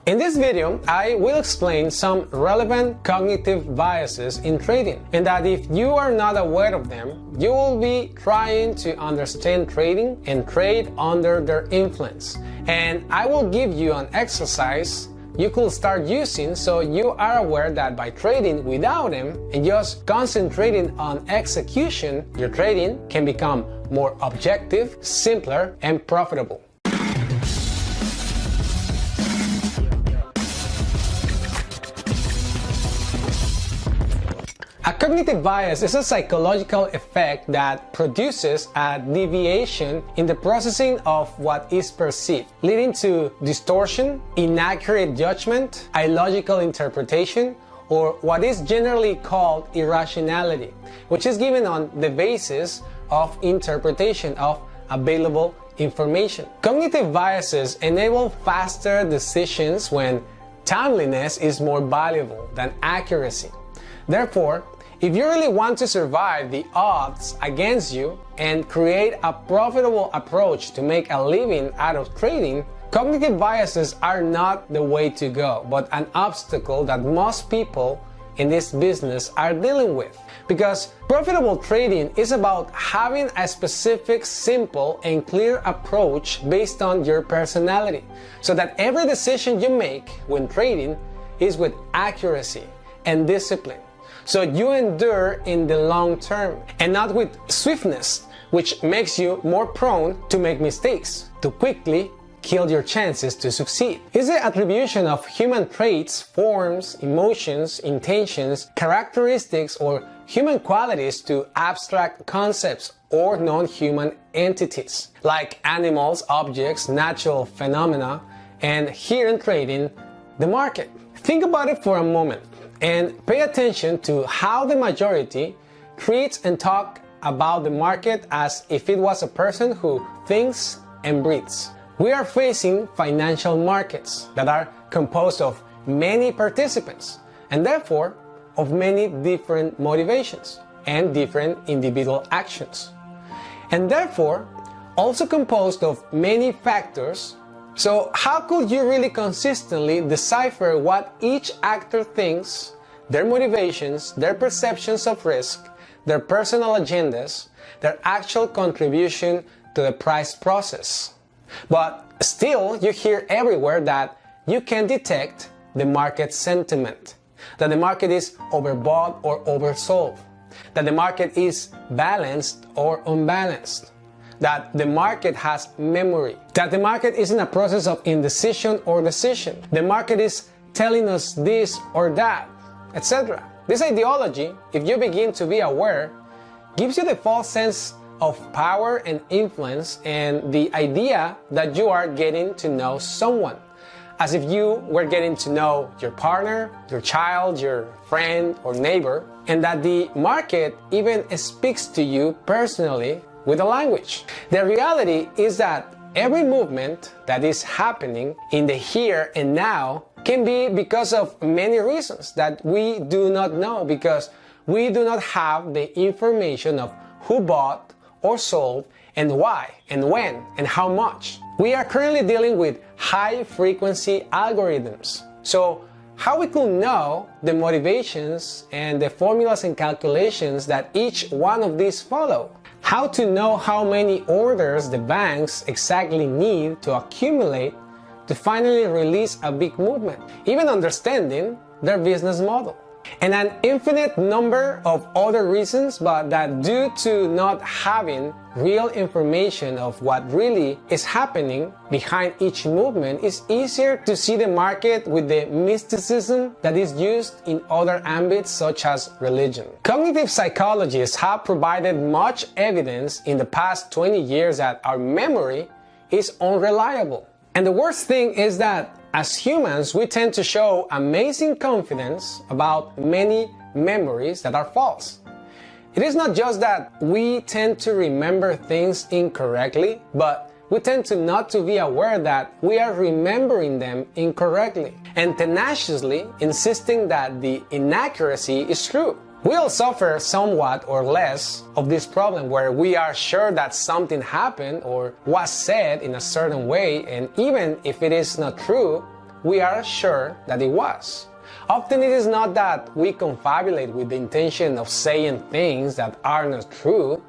In this video, I will explain some relevant cognitive biases in trading, and that if you are not aware of them, you will be trying to understand trading and trade under their influence. And I will give you an exercise you could start using so you are aware that by trading without them and just concentrating on execution, your trading can become more objective, simpler, and profitable. A cognitive bias is a psychological effect that produces a deviation in the processing of what is perceived, leading to distortion, inaccurate judgment, illogical interpretation, or what is generally called irrationality, which is given on the basis of interpretation of available information. Cognitive biases enable faster decisions when timeliness is more valuable than accuracy. Therefore, if you really want to survive the odds against you and create a profitable approach to make a living out of trading, cognitive biases are not the way to go, but an obstacle that most people in this business are dealing with. Because profitable trading is about having a specific, simple, and clear approach based on your personality, so that every decision you make when trading is with accuracy and discipline. So you endure in the long term and not with swiftness, which makes you more prone to make mistakes, to quickly kill your chances to succeed. It's the attribution of human traits, forms, emotions, intentions, characteristics, or human qualities to abstract concepts or non-human entities, like animals, objects, natural phenomena, and here in trading, the market. Think about it for a moment and pay attention to how the majority treats and talk about the market as if it was a person who thinks and breathes. We are facing financial markets that are composed of many participants and therefore of many different motivations and different individual actions, and therefore also composed of many factors. So how could you really consistently decipher what each actor thinks, their motivations, their perceptions of risk, their personal agendas, their actual contribution to the price process? But still, you hear everywhere that you can detect the market sentiment, that the market is overbought or oversold, that the market is balanced or unbalanced, that the market has memory, that the market is in a process of indecision or decision, the market is telling us this or that, etc. This ideology, if you begin to be aware, gives you the false sense of power and influence and the idea that you are getting to know someone, as if you were getting to know your partner, your child, your friend or neighbor, and that the market even speaks to you personally with a language. The reality is that every movement that is happening in the here and now can be because of many reasons that we do not know, because we do not have the information of who bought or sold and why and when and how much. We are currently dealing with high frequency algorithms. So how we could know the motivations and the formulas and calculations that each one of these follow? How to know how many orders the banks exactly need to accumulate to finally release a big movement, even understanding their business model. And an infinite number of other reasons, but that due to not having real information of what really is happening behind each movement, it's easier to see the market with the mysticism that is used in other ambits such as religion. Cognitive psychologists have provided much evidence in the past 20 years that our memory is unreliable. And the worst thing is that as humans, we tend to show amazing confidence about many memories that are false. It is not just that we tend to remember things incorrectly, but we tend to not to be aware that we are remembering them incorrectly and tenaciously insisting that the inaccuracy is true. We all suffer somewhat or less of this problem where we are sure that something happened or was said in a certain way, and even if it is not true, we are sure that it was. Often it is not that we confabulate with the intention of saying things that are not true,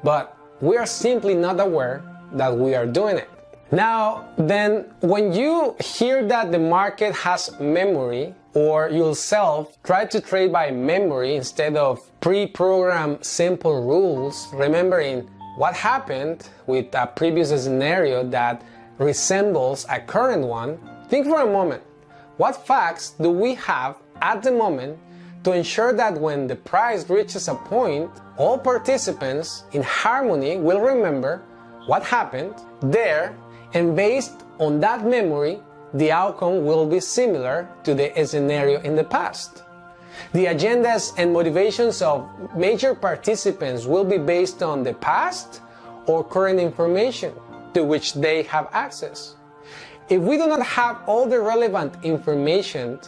but we are simply not aware that we are doing it. Now, then, when you hear that the market has memory, or yourself try to trade by memory instead of pre-programmed simple rules, remembering what happened with a previous scenario that resembles a current one, think for a moment, what facts do we have at the moment to ensure that when the price reaches a point, all participants in harmony will remember what happened there, and based on that memory, the outcome will be similar to the scenario in the past. The agendas and motivations of major participants will be based on the past or current information to which they have access. If we do not have all the relevant information,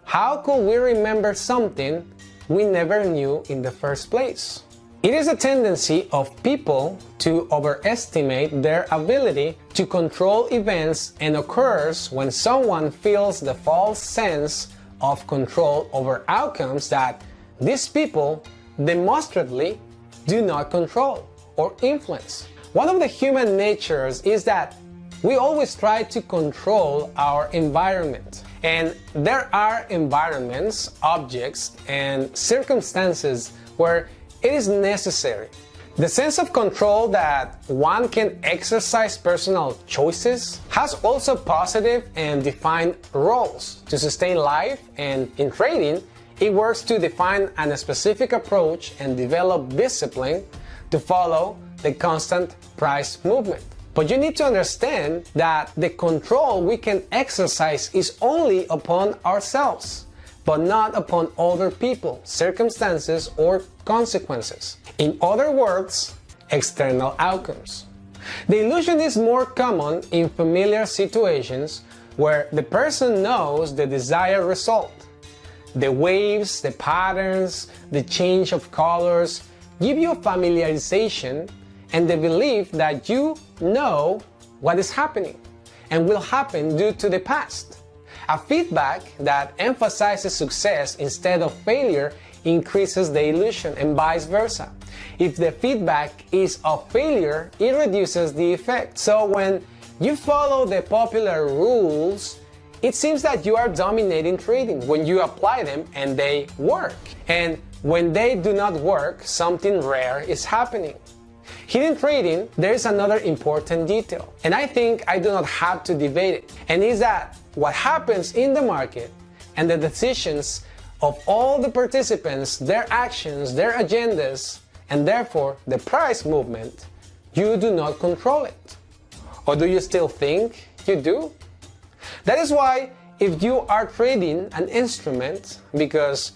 how could we remember something we never knew in the first place? It is a tendency of people to overestimate their ability to control events and occurs when someone feels the false sense of control over outcomes that these people demonstrably do not control or influence. One of the human natures is that we always try to control our environment. And there are environments, objects, and circumstances where it is necessary. The sense of control that one can exercise personal choices has also positive and defined roles to sustain life, and in trading, it works to define a specific approach and develop discipline to follow the constant price movement. But you need to understand that the control we can exercise is only upon ourselves, but not upon other people, circumstances, or consequences. In other words, external outcomes. The illusion is more common in familiar situations where the person knows the desired result. The waves, the patterns, the change of colors give you a familiarization and the belief that you know what is happening and will happen due to the past. A feedback that emphasizes success instead of failure increases the illusion, and vice versa. If the feedback is of failure, it reduces the effect. So when you follow the popular rules, it seems that you are dominating trading when you apply them and they work. And when they do not work, something rare is happening. Hidden trading, there is another important detail, and I think I do not have to debate it, and is that what happens in the market and the decisions of all the participants, their actions, their agendas, and therefore the price movement, you do not control it. Or do you still think you do? That is why if you are trading an instrument because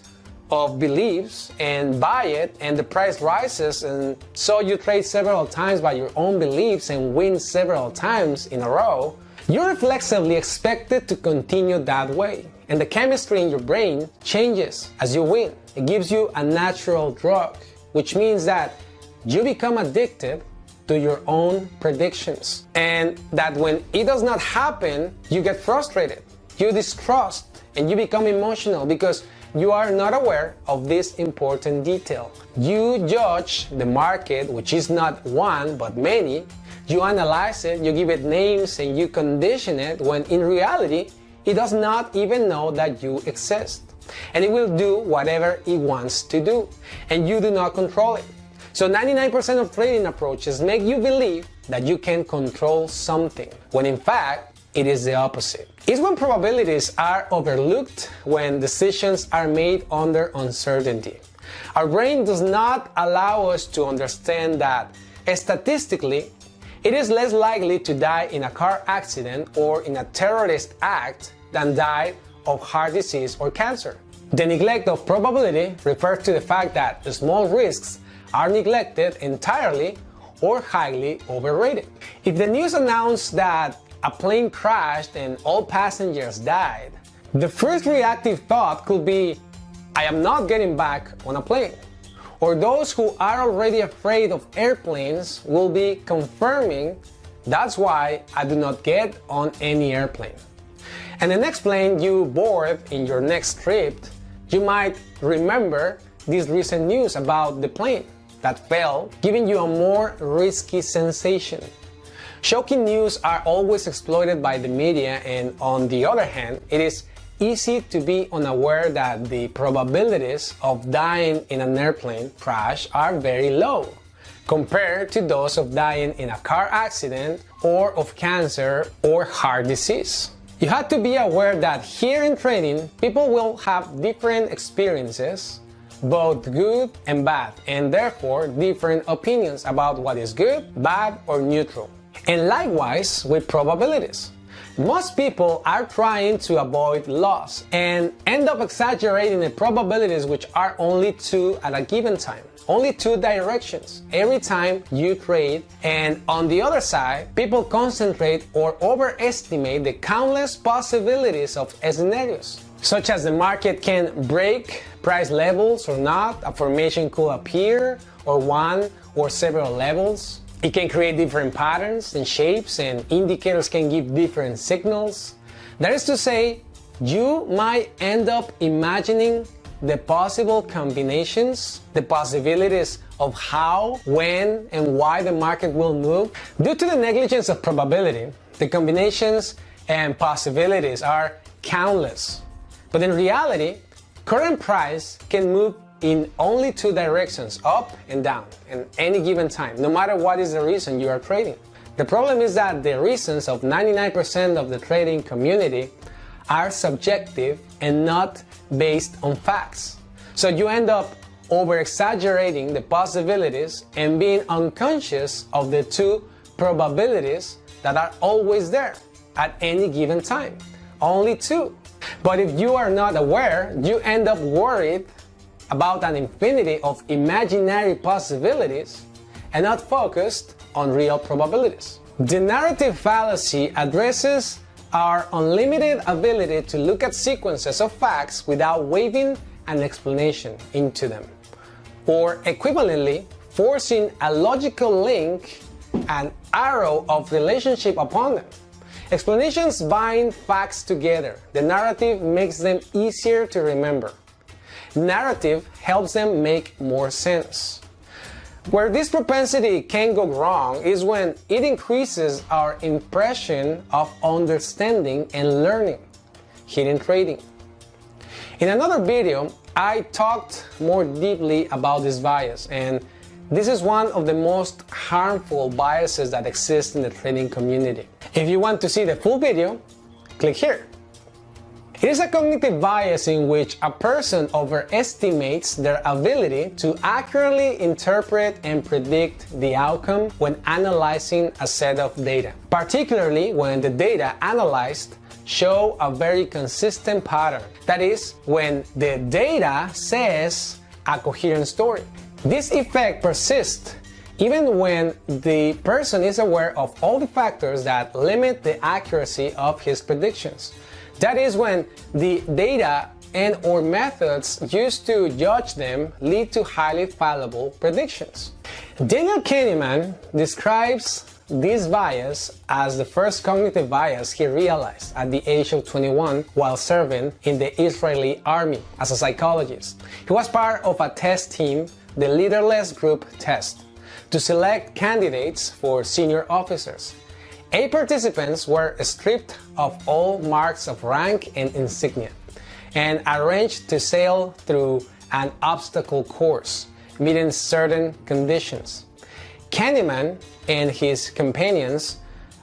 of beliefs and buy it and the price rises, and so you trade several times by your own beliefs and win several times in a row, you're reflexively expected to continue that way, and the chemistry in your brain changes as you win. It gives you a natural drug, which means that you become addicted to your own predictions, and that when it does not happen, you get frustrated, you distrust, and you become emotional because you are not aware of this important detail. You judge the market, which is not one but many. You analyze it, you give it names, and you condition it when in reality it does not even know that you exist. And it will do whatever it wants to do, and you do not control it. So 99% of trading approaches make you believe that you can control something, when in fact it is the opposite. It's when probabilities are overlooked, when decisions are made under uncertainty. Our brain does not allow us to understand that statistically, it is less likely to die in a car accident or in a terrorist act than die of heart disease or cancer. The neglect of probability refers to the fact that small risks are neglected entirely or highly overrated. If the news announced that a plane crashed and all passengers died, the first reactive thought could be, I am not getting back on a plane. Or those who are already afraid of airplanes will be confirming, that's why I do not get on any airplane. And the next plane you board in your next trip, you might remember this recent news about the plane that fell, giving you a more risky sensation. Shocking news are always exploited by the media, and on the other hand, it is easy to be unaware that the probabilities of dying in an airplane crash are very low compared to those of dying in a car accident or of cancer or heart disease. You have to be aware that here in trading, people will have different experiences, both good and bad, and therefore different opinions about what is good, bad, or neutral. And likewise with probabilities. Most people are trying to avoid loss and end up exaggerating the probabilities, which are only two at a given time. Only two directions every time you trade, and on the other side, people concentrate or overestimate the countless possibilities of scenarios, such as the market can break price levels or not, a formation could appear, or one or several levels. It can create different patterns and shapes, and indicators can give different signals. That is to say, you might end up imagining the possible combinations, the possibilities of how, when, and why the market will move. Due to the negligence of probability, the combinations and possibilities are countless. But in reality, current price can move in only two directions, up and down, at any given time, no matter what is the reason you are trading. The problem is that the reasons of 99% of the trading community are subjective and not based on facts. So you end up over-exaggerating the possibilities and being unconscious of the two probabilities that are always there at any given time. Only two. But if you are not aware, you end up worried about an infinity of imaginary possibilities and not focused on real probabilities. The narrative fallacy addresses our unlimited ability to look at sequences of facts without weaving an explanation into them, or equivalently, forcing a logical link, an arrow of relationship upon them. Explanations bind facts together. The narrative makes them easier to remember. Narrative helps them make more sense. Where this propensity can go wrong is when it increases our impression of understanding and learning, hidden trading. In another video, I talked more deeply about this bias, and this is one of the most harmful biases that exist in the trading community. If you want to see the full video, click here. It is a cognitive bias in which a person overestimates their ability to accurately interpret and predict the outcome when analyzing a set of data, particularly when the data analyzed show a very consistent pattern. That is, when the data says a coherent story. This effect persists even when the person is aware of all the factors that limit the accuracy of his predictions. That is, when the data and or methods used to judge them lead to highly fallible predictions. Daniel Kahneman describes this bias as the first cognitive bias he realized at the age of 21 while serving in the Israeli army as a psychologist. He was part of a test team, the Leaderless Group Test, to select candidates for senior officers. 8 participants were stripped of all marks of rank and insignia and arranged to sail through an obstacle course, meeting certain conditions. Kahneman and his companions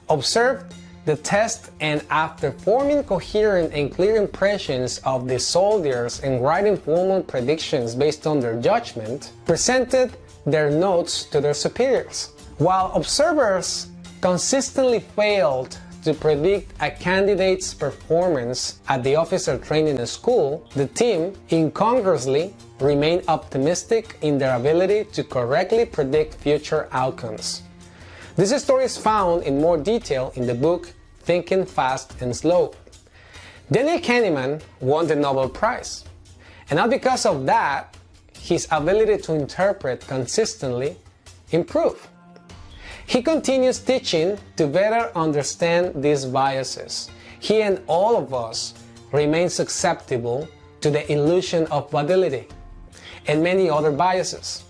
observed the test, and after forming coherent and clear impressions of the soldiers and writing formal predictions based on their judgment, presented their notes to their superiors. While observers consistently failed to predict a candidate's performance at the officer training school, the team incongruously remained optimistic in their ability to correctly predict future outcomes. This story is found in more detail in the book Thinking Fast and Slow. Daniel Kahneman won the Nobel Prize, and not because of that, his ability to interpret consistently improved. He continues teaching to better understand these biases. he and all of us remain susceptible to the illusion of validity and many other biases.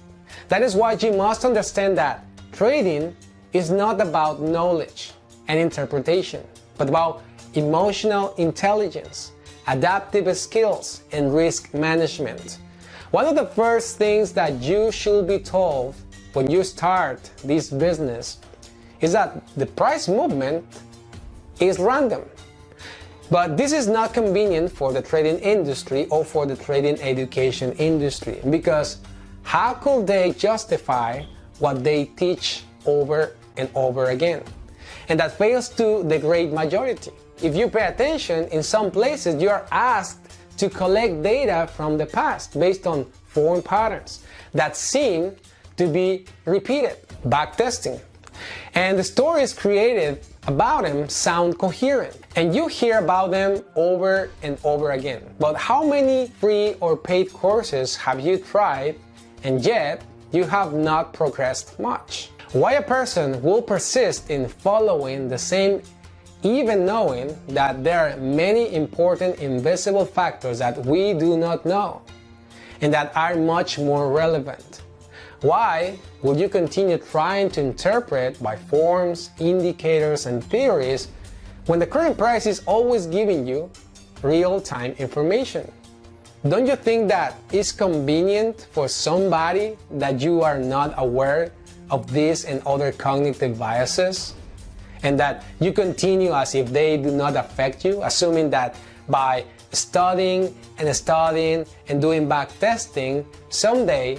That is why you must understand that trading is not about knowledge and interpretation, but about emotional intelligence, adaptive skills, and risk management. One of the first things that you should be told when you start this business is that the price movement is random. But this is not convenient for the trading industry or for the trading education industry, because how could they justify what they teach over and over again? And that fails to the great majority. If you pay attention, in some places you are asked to collect data from the past based on form patterns that seem to be repeated, backtesting. And the stories created about them sound coherent, and you hear about them over and over again. But how many free or paid courses have you tried, and yet you have not progressed much? Why a person will persist in following the same, even knowing that there are many important invisible factors that we do not know and that are much more relevant? Why would you continue trying to interpret by forms, indicators, and theories when the current price is always giving you real-time information? Don't you think that it's convenient for somebody that you are not aware of this and other cognitive biases, and that you continue as if they do not affect you, assuming that by studying and doing back testing, someday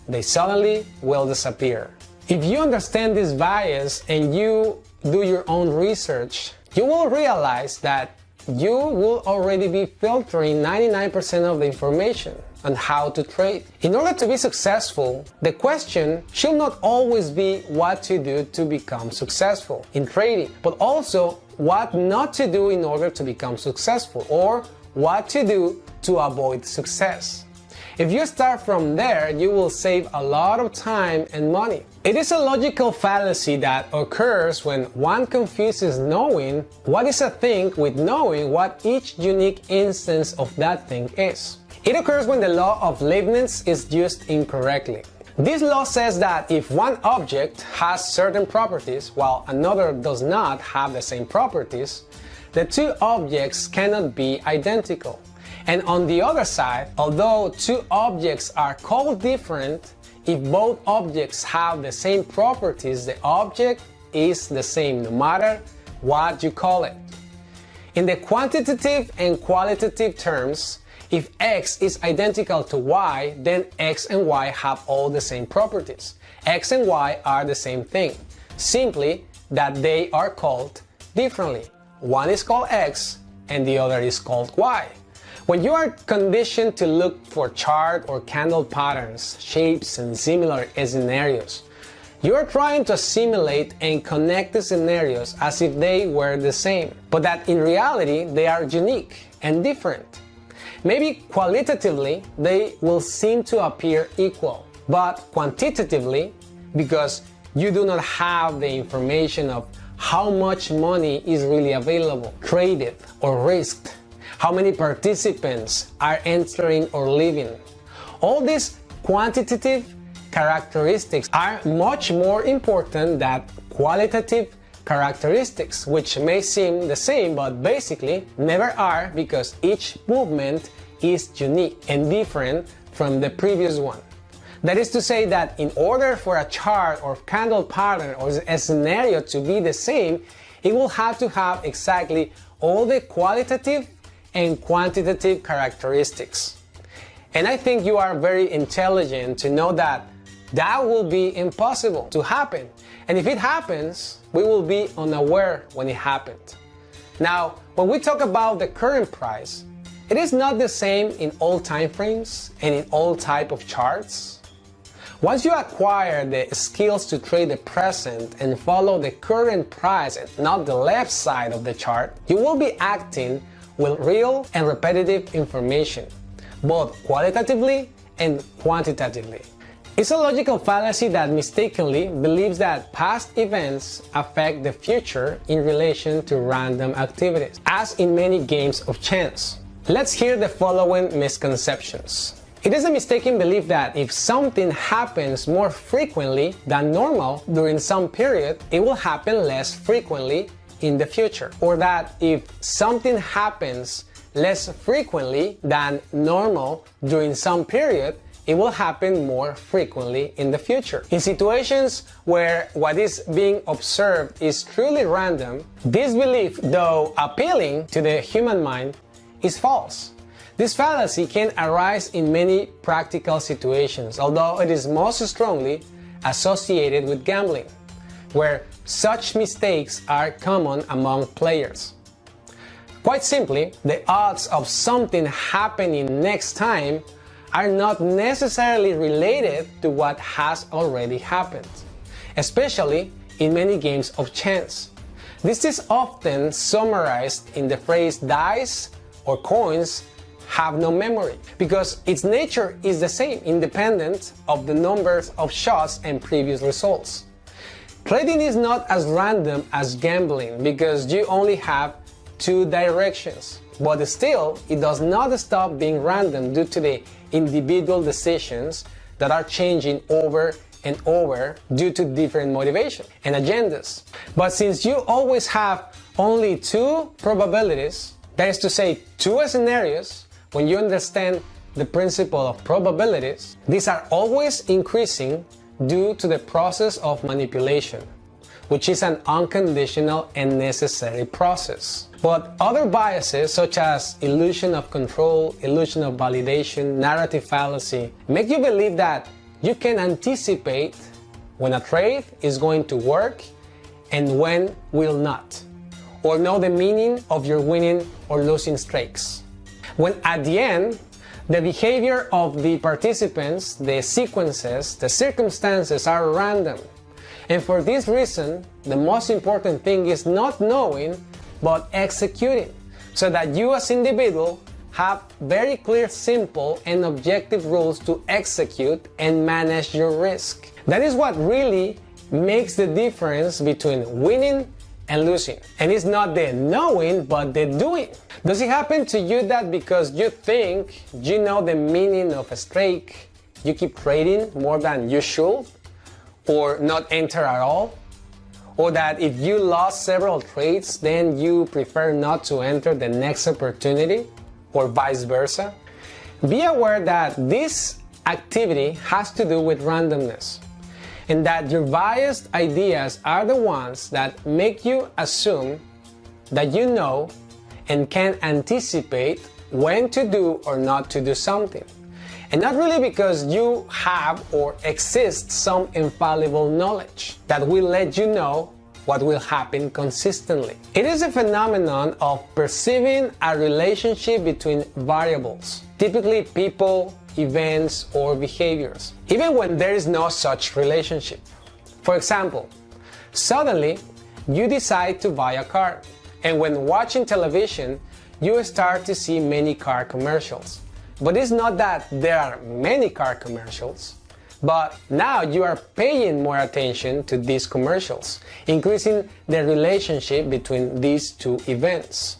they suddenly will disappear? If you understand this bias and you do your own research, you will realize that you will already be filtering 99% of the information on how to trade. In order to be successful, the question should not always be what to do to become successful in trading, but also what not to do in order to become successful, or what to do to avoid success. If you start from there, you will save a lot of time and money. It is a logical fallacy that occurs when one confuses knowing what is a thing with knowing what each unique instance of that thing is. It occurs when the law of Lignans is used incorrectly. This law says that if one object has certain properties while another does not have the same properties, the two objects cannot be identical. And on the other side, although two objects are called different, if both objects have the same properties, the object is the same no matter what you call it. In the quantitative and qualitative terms, if X is identical to Y, then X and Y have all the same properties. X and Y are the same thing, simply that they are called differently. One is called X and the other is called Y. When you are conditioned to look for chart or candle patterns, shapes, and similar scenarios, you are trying to assimilate and connect the scenarios as if they were the same, but that in reality they are unique and different. Maybe qualitatively they will seem to appear equal, but quantitatively, because you do not have the information of how much money is really available, traded, or risked, how many participants are entering or leaving. All these quantitative characteristics are much more important than qualitative characteristics, which may seem the same but basically never are, because each movement is unique and different from the previous one. That is to say that in order for a chart or candle pattern or a scenario to be the same, it will have to have exactly all the qualitative and quantitative characteristics. And I think you are very intelligent to know that that will be impossible to happen. And if it happens, we will be unaware when it happened. Now, when we talk about the current price, it is not the same in all time frames and in all type of charts. Once you acquire the skills to trade the present and follow the current price and not the left side of the chart, you will be acting with real and repetitive information, both qualitatively and quantitatively. It's a logical fallacy that mistakenly believes that past events affect the future in relation to random activities, as in many games of chance. Let's hear the following misconceptions. It is a mistaken belief that if something happens more frequently than normal during some period, it will happen less frequently in the future. Or that if something happens less frequently than normal during some period, it will happen more frequently in the future. In situations where what is being observed is truly random, this belief, though appealing to the human mind, is false. This fallacy can arise in many practical situations, although it is most strongly associated with gambling, where such mistakes are common among players. Quite simply, the odds of something happening next time are not necessarily related to what has already happened, especially in many games of chance. This is often summarized in the phrase dice or coins have no memory, because its nature is the same, independent of the numbers of shots and previous results. Trading is not as random as gambling because you only have two directions, but still it does not stop being random due to the individual decisions that are changing over and over due to different motivations and agendas. But since you always have only two probabilities, that is to say two scenarios, when you understand the principle of probabilities, these are always increasing due to the process of manipulation, which is an unconditional and necessary process. But other biases such as illusion of control, illusion of validation, narrative fallacy, make you believe that you can anticipate when a trade is going to work and when will not, or know the meaning of your winning or losing streaks. When at the end, the behavior of the participants, the sequences, the circumstances are random. And for this reason, the most important thing is not knowing, but executing, so that you as individual have very clear, simple, and objective rules to execute and manage your risk. That is what really makes the difference between winning and losing. And it's not the knowing, but the doing. Does it happen to you that because you think you know the meaning of a streak, you keep trading more than you should, or not enter at all? Or that if you lost several trades, then you prefer not to enter the next opportunity, or vice versa? Be aware that this activity has to do with randomness, and that your biased ideas are the ones that make you assume that you know and can anticipate when to do or not to do something. And not really because you have or exist some infallible knowledge that will let you know what will happen consistently. It is a phenomenon of perceiving a relationship between variables, typically people, events, or behaviors, even when there is no such relationship. For example, suddenly you decide to buy a car, and when watching television, you start to see many car commercials. But it's not that there are many car commercials, but now you are paying more attention to these commercials, increasing the relationship between these two events.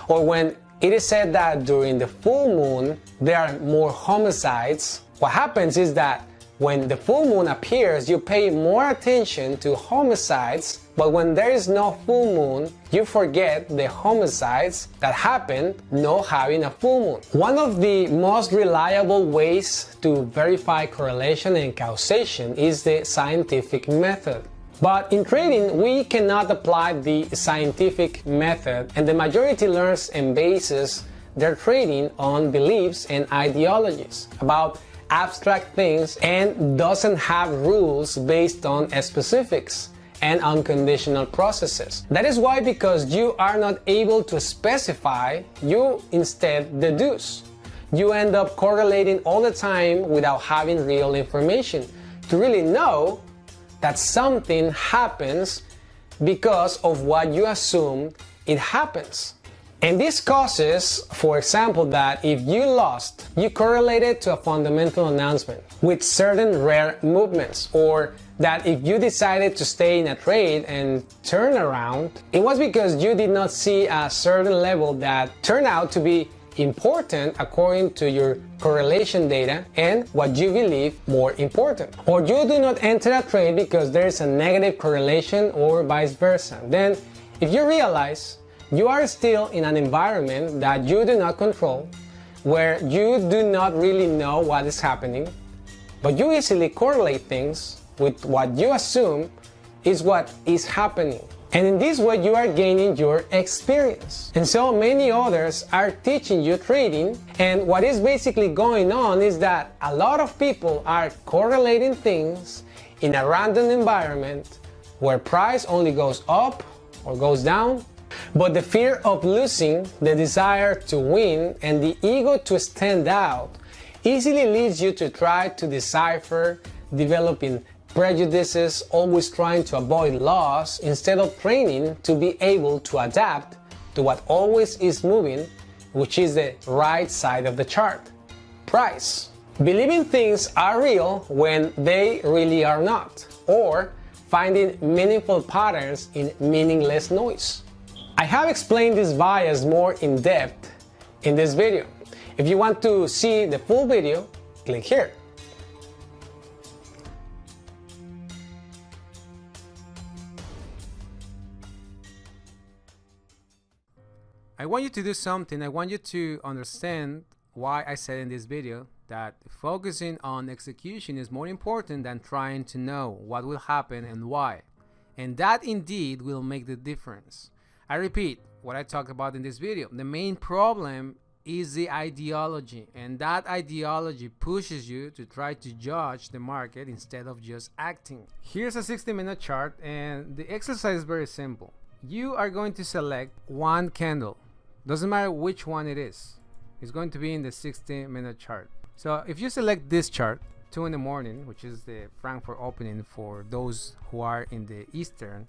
Or when it is said that during the full moon there are more homicides, what happens is that when the full moon appears, you pay more attention to homicides, but when there is no full moon, you forget the homicides that happened not having a full moon. One of the most reliable ways to verify correlation and causation is the scientific method. But in trading, we cannot apply the scientific method, and the majority learns and bases their trading on beliefs and ideologies about abstract things and doesn't have rules based on specifics and unconditional processes. That is why, because you are not able to specify, you instead deduce. You end up correlating all the time without having real information to really know that something happens because of what you assume it happens. And this causes, for example, that if you lost, you correlated to a fundamental announcement with certain rare movements, or that if you decided to stay in a trade and turn around, it was because you did not see a certain level that turned out to be important according to your correlation data and what you believe more important. Or you do not enter a trade because there is a negative correlation or vice versa. Then if you realize you are still in an environment that you do not control, where you do not really know what is happening, but you easily correlate things with what you assume is what is happening. And in this way, you are gaining your experience. And so many others are teaching you trading. And what is basically going on is that a lot of people are correlating things in a random environment where price only goes up or goes down. But the fear of losing, the desire to win, and the ego to stand out easily leads you to try to decipher, developing prejudices, always trying to avoid loss instead of training to be able to adapt to what always is moving, which is the right side of the chart, price. Believing things are real when they really are not, or finding meaningful patterns in meaningless noise. I have explained this bias more in depth in this video. If you want to see the full video, click here. I want you to do something. I want you to understand why I said in this video that focusing on execution is more important than trying to know what will happen and why. And that indeed will make the difference. I repeat what I talked about in this video. The main problem is the ideology, and that ideology pushes you to try to judge the market instead of just acting. Here's a 60-minute chart, and the exercise is very simple. You are going to select one candle. Doesn't matter which one it is. It's going to be in the 60-minute chart. So if you select this chart, 2 in the morning, which is the Frankfurt opening for those who are in the Eastern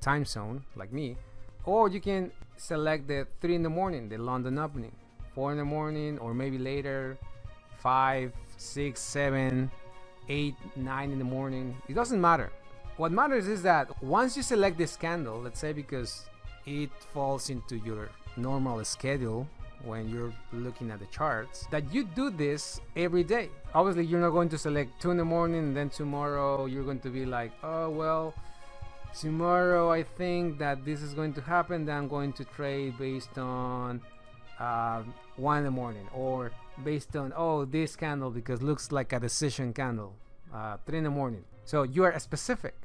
time zone, like me, or you can select the 3 in the morning, the London opening, 4 in the morning, or maybe later, 5, 6, 7, 8, 9 in the morning. It doesn't matter. What matters is that once you select this candle, let's say because it falls into your normal schedule when you're looking at the charts, that you do this every day. Obviously, you're not going to select 2 in the morning and then tomorrow you're going to be like, oh, well, tomorrow I think that this is going to happen, then I'm going to trade based on 1 in the morning, or based on, oh, this candle because looks like a decision candle, 3 in the morning. So you are specific.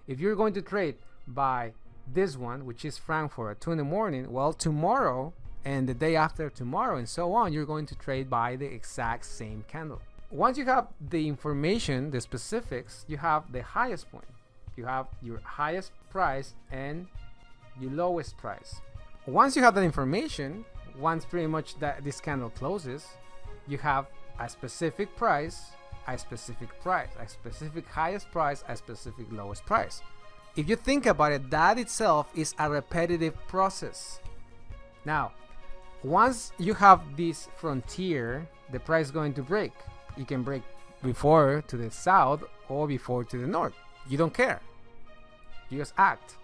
If you're going to trade by this one, which is Frankfurt at 2 in the morning, well, tomorrow and the day after tomorrow and so on, you're going to trade by the exact same candle. Once you have the information, the specifics, you have the highest point. You have your highest price and your lowest price. Once you have that information, once pretty much that this candle closes, you have a specific price, a specific price, a specific highest price, a specific lowest price. If you think about it, that itself is a repetitive process. Now, once you have this frontier, the price is going to break. You can break before to the south or before to the north. You don't care. You just act.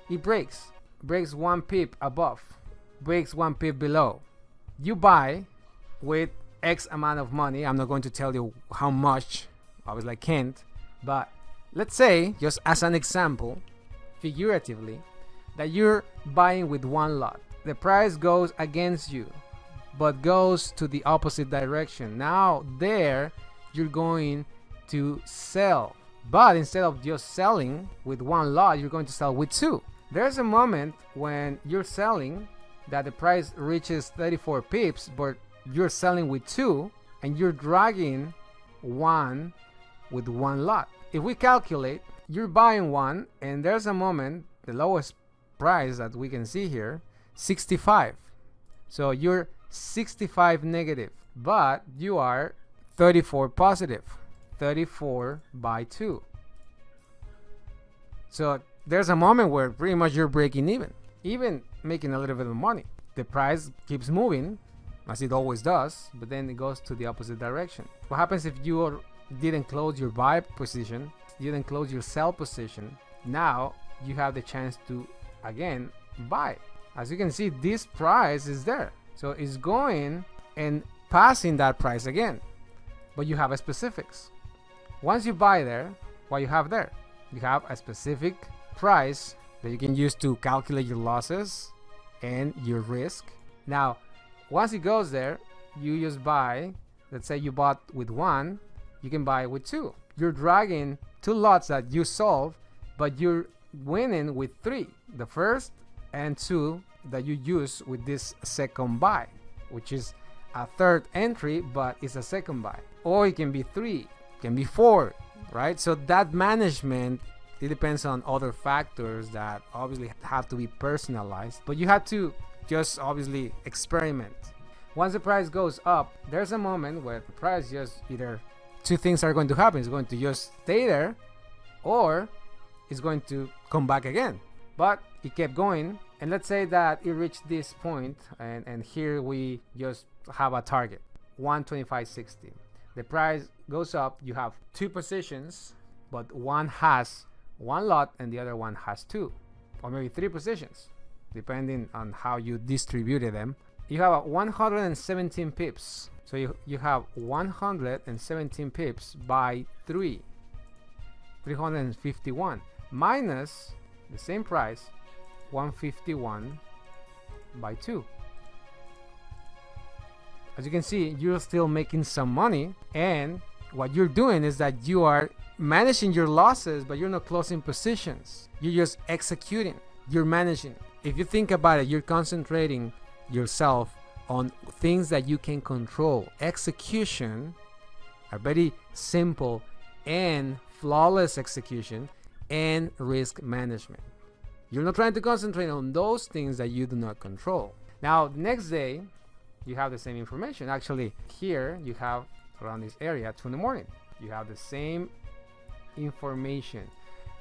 It breaks 1 pip above, breaks 1 pip below. You buy with X amount of money. I'm not going to tell you how much, obviously I can't, but let's say, just as an example, figuratively, that you're buying with 1 lot. The price goes against you, but goes to the opposite direction. Now there, you're going to sell. But instead of just selling with 1 lot, you're going to sell with 2. There's a moment when you're selling that the price reaches 34 pips, but you're selling with 2 and you're dragging 1 with 1 lot. If we calculate, you're buying 1 and there's a moment, the lowest price that we can see here, 65. So you're 65 negative, but you are 34 positive. 34 by 2. So there's a moment where pretty much you're breaking even making a little bit of money. the price keeps moving, as it always does, but then it goes to the opposite direction. What happens if you didn't close your buy position, you didn't close your sell position? Now you have the chance to again buy. As you can see, this price is there, so it's going and passing that price again, but you have a specifics. Once you buy there, what you have there, you have a specific price that you can use to calculate your losses and your risk. Now once it goes there, you just buy. Let's say you bought with 1, you can buy with 2. You're dragging 2 lots that you solve, but you're winning with 3, the first and 2 that you use with this second buy, which is a third entry, but it's a second buy. Or it can be 3, it can be 4, right? So that management, it depends on other factors that obviously have to be personalized, but you have to just obviously experiment. Once the price goes up, there's a moment where the price just either 2 things are going to happen. It's going to just stay there, or it's going to come back again. But it kept going, and let's say that it reached this point, and here we just have a target, 125.60. The price goes up, you have 2 positions, but one has 1 lot and the other one has 2, or maybe 3 positions, depending on how you distributed them. You have 117 pips. So you have 117 pips by 3, 351, minus the same price, 151 by 2. As you can see, you're still making some money, and what you're doing is that you are managing your losses, but you're not closing positions. You're just executing, you're managing. If you think about it, you're concentrating yourself on things that you can control. Execution, a very simple and flawless execution, and risk management. You're not trying to concentrate on those things that you do not control. Now, the next day, you have the same information. Actually, here you have around this area, 2 in the morning. You have the same information.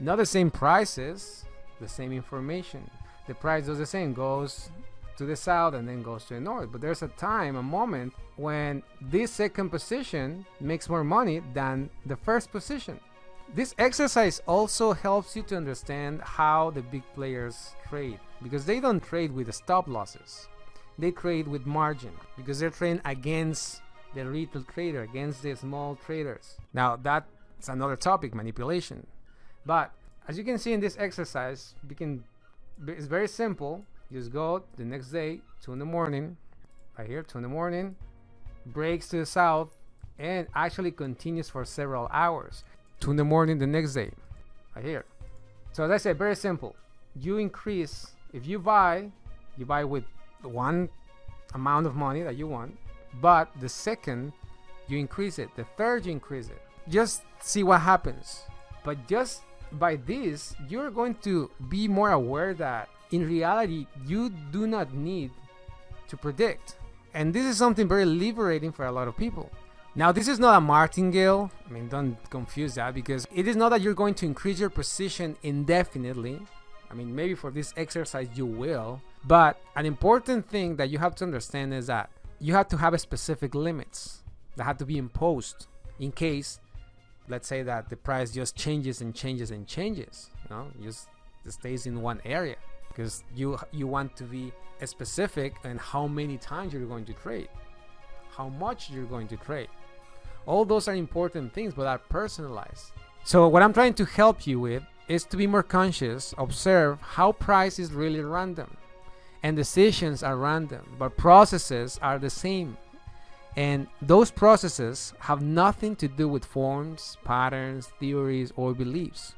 Not the same prices, the same information. The price does the same, goes to the south and then goes to the north. But there's a time, a moment, when this second position makes more money than the first position. This exercise also helps you to understand how the big players trade, because they don't trade with the stop losses. They trade with margin, because they're trading against the retail trader, against the small traders. Now that's another topic, manipulation. But as you can see in this exercise, it's very simple. You just go the next day, 2 in the morning, right here, 2 in the morning, breaks to the south, and actually continues for several hours. 2 in the morning the next day, right here. So as I said, very simple. You increase, if you buy with one amount of money that you want, but the second you increase it, the third you increase it. Just see what happens. But just by this, you're going to be more aware that in reality you do not need to predict, and this is something very liberating for a lot of people. Now, this is not a martingale. I mean, don't confuse that, because it is not that you're going to increase your position indefinitely. I mean, maybe for this exercise you will, but an important thing that you have to understand is that you have to have a specific limits that have to be imposed in case, let's say that the price just changes and changes and changes, just stays in one area, because you want to be specific in how many times you're going to trade, how much you're going to trade. All those are important things, but are personalized. So what I'm trying to help you with is to be more conscious, observe how price is really random, and decisions are random, but processes are the same. And those processes have nothing to do with forms, patterns, theories, or beliefs.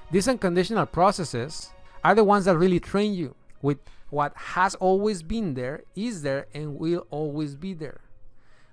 These unconditional processes are the ones that really train you with what has always been there, is there, and will always be there.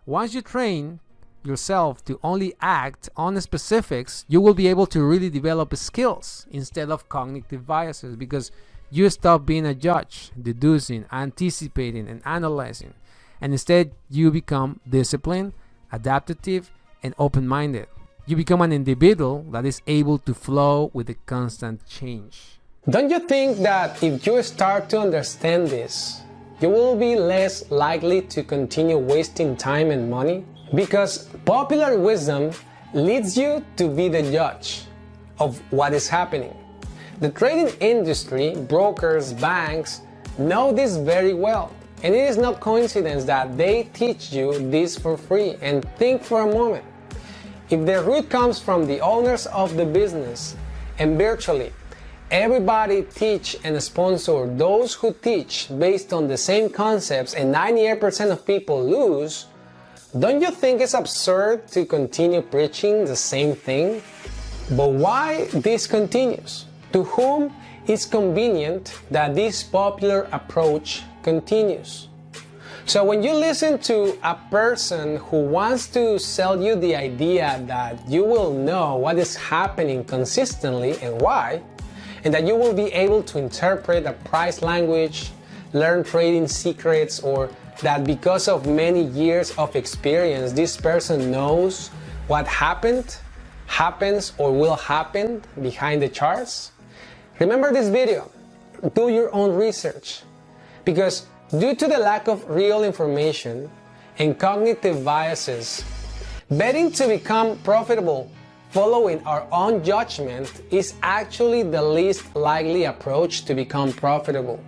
Once you train yourself to only act on the specifics, you will be able to really develop skills instead of cognitive biases, because you stop being a judge, deducing, anticipating, and analyzing, and instead you become disciplined, adaptive, and open-minded. You become an individual that is able to flow with the constant change. Don't you think that if you start to understand this, you will be less likely to continue wasting time and money, because popular wisdom leads you to be the judge of what is happening. The trading industry, brokers, banks know this very well, and it is not coincidence that they teach you this for free. And think for a moment, if the root comes from the owners of the business, and virtually everybody teach and sponsor those who teach based on the same concepts, and 98% of people lose, don't you think it's absurd to continue preaching the same thing? But why this continues? To whom it's convenient that this popular approach continues. So when you listen to a person who wants to sell you the idea that you will know what is happening consistently and why, and that you will be able to interpret a price language, learn trading secrets, or that because of many years of experience, this person knows what happened, happens, or will happen behind the charts, remember this video. Do your own research, because due to the lack of real information and cognitive biases, betting to become profitable following our own judgment is actually the least likely approach to become profitable.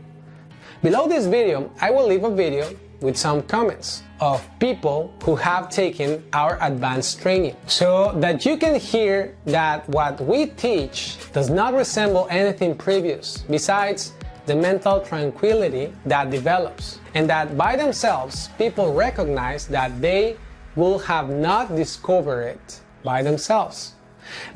Below this video, I will leave a video with some comments of people who have taken our advanced training, so that you can hear that what we teach does not resemble anything previous besides the mental tranquility that develops, and that by themselves people recognize that they will have not discovered it by themselves.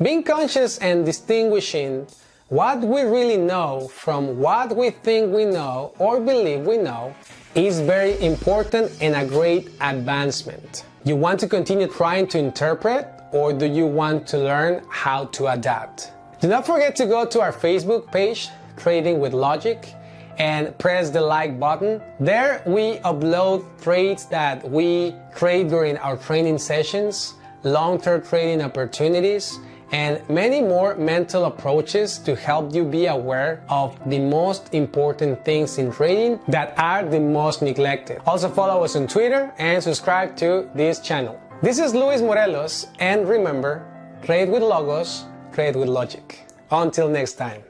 Being conscious and distinguishing what we really know from what we think we know or believe we know is very important and a great advancement. You want to continue trying to interpret, or do you want to learn how to adapt? Do not forget to go to our Facebook page, Trading with Logic, and press the like button. There we upload trades that we trade during our training sessions, long-term trading opportunities, and many more mental approaches to help you be aware of the most important things in trading that are the most neglected. Also follow us on Twitter and subscribe to this channel. This is Luis Morelos, and remember, trade with logos, trade with logic. Until next time.